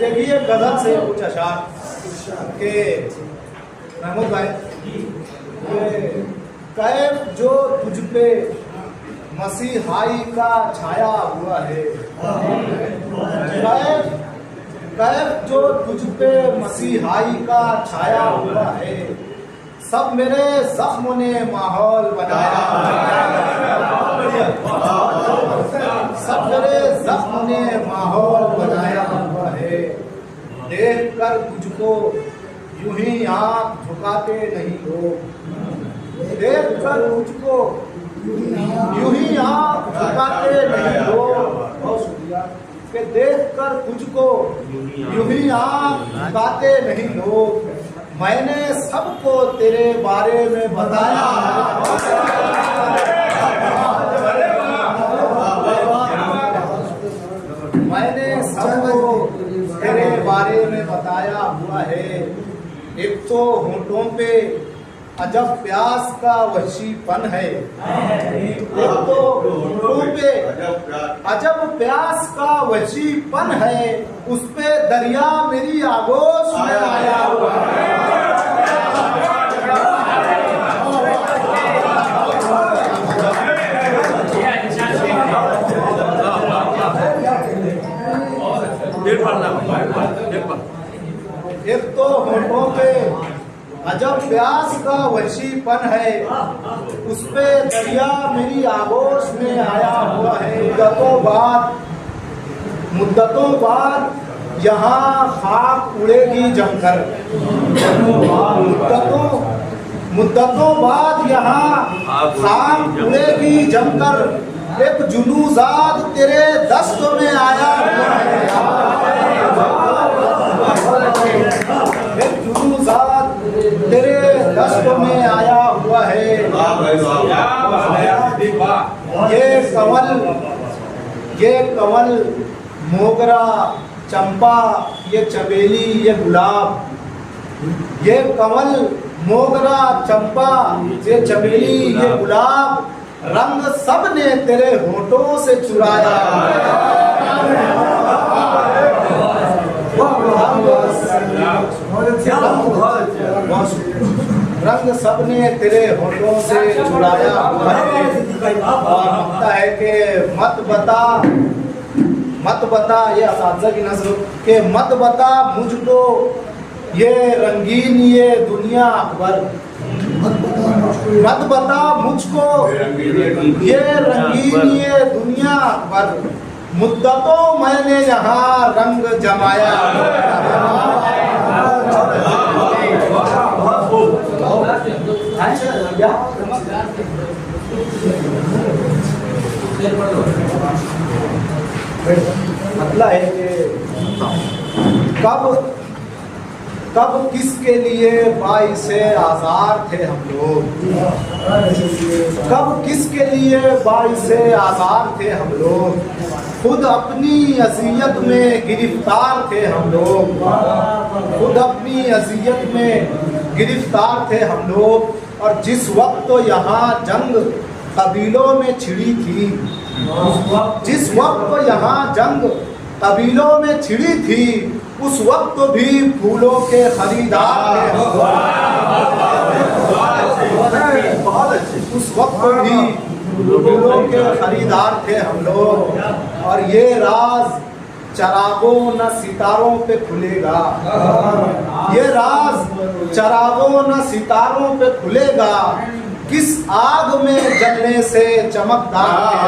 देखिए गजल से कुछ अशार के महमूद भाई, कैफ जो तुझ पे मसीहाई का छाया हुआ है, कैफ जो तुझ पे मसीहाई का छाया हुआ है, सब मेरे जख्मों ने माहौल बनाया, सब मेरे जख्मों ने माहौल बनाया हुआ है। देख कर तुझको यूं ही आँख झुकाते नहीं लोग, देख कर तुझको यूं ही आँख झुकाते नहीं लोग। बहुत शुक्रिया कि देख कर तुझको यूं ही आँख झुकाते नहीं लोग। मैंने सबको तेरे बारे में बताया, मैंने सबको तेरे बारे में बताया हुआ है। एक तो होंठों पे अजब प्यास का वहशीपन है, एक तो होंठों पे अजब प्यास का वहशीपन है, उस पे दरिया मेरी आगोश में आया हुआ है। एक तो होठों पे अजब प्यास का वहशीपन है, उस पे दरिया मेरी आगोश में आया हुआ है। मुद्दतों बाद यहाँ खाक उड़ेगी जमकर, मुद्दतों बाद यहाँ खाक उड़ेगी जमकर। एक जुनूज़ाद तेरे दस्त में आया हुआ है, एक जुनूज़ाद तेरे दस्त में आया हुआ है। ये कमल मोगरा चंपा ये चमेली ये गुलाब, ये कमल मोगरा चंपा ये चमेली ये गुलाब, रंग सब ने तेरे होठों से चुराया। रंग सब ने तेरे होठों से चुराया हुआ है। और लगता है कि मत बता ये असातिज़ा की नस्ल के मत बता मुझको ये रंगीन ये दुनिया अकबर, मत बता मुझको ये रंगीन ये दुनिया अकबर। मुद्दतों मैंने यहाँ रंग जमाया। मतलब है कि कब किसके लिए बाइसे आज़ार थे हम लोग, कब किसके लिए बाइसे आज़ार थे हम लोग। खुद अपनी अज़ियत में गिरफ्तार थे हम लोग, खुद अपनी अज़ियत में गिरफ्तार थे हम लोग। और जिस वक्त तो यहाँ जंग कबीलों में छिड़ी थी, जिस वक्त तो यहाँ जंग कबीलों में छिड़ी थी, उस वक्त भी फूलों के खरीदार थे, उस वक्त भी फूलों के खरीदार थे हम लोग। और ये राज चरागों न सितारों पे खुलेगा, ये राज चरागों न सितारों पे खुलेगा। किस आग में जलने से चमकदार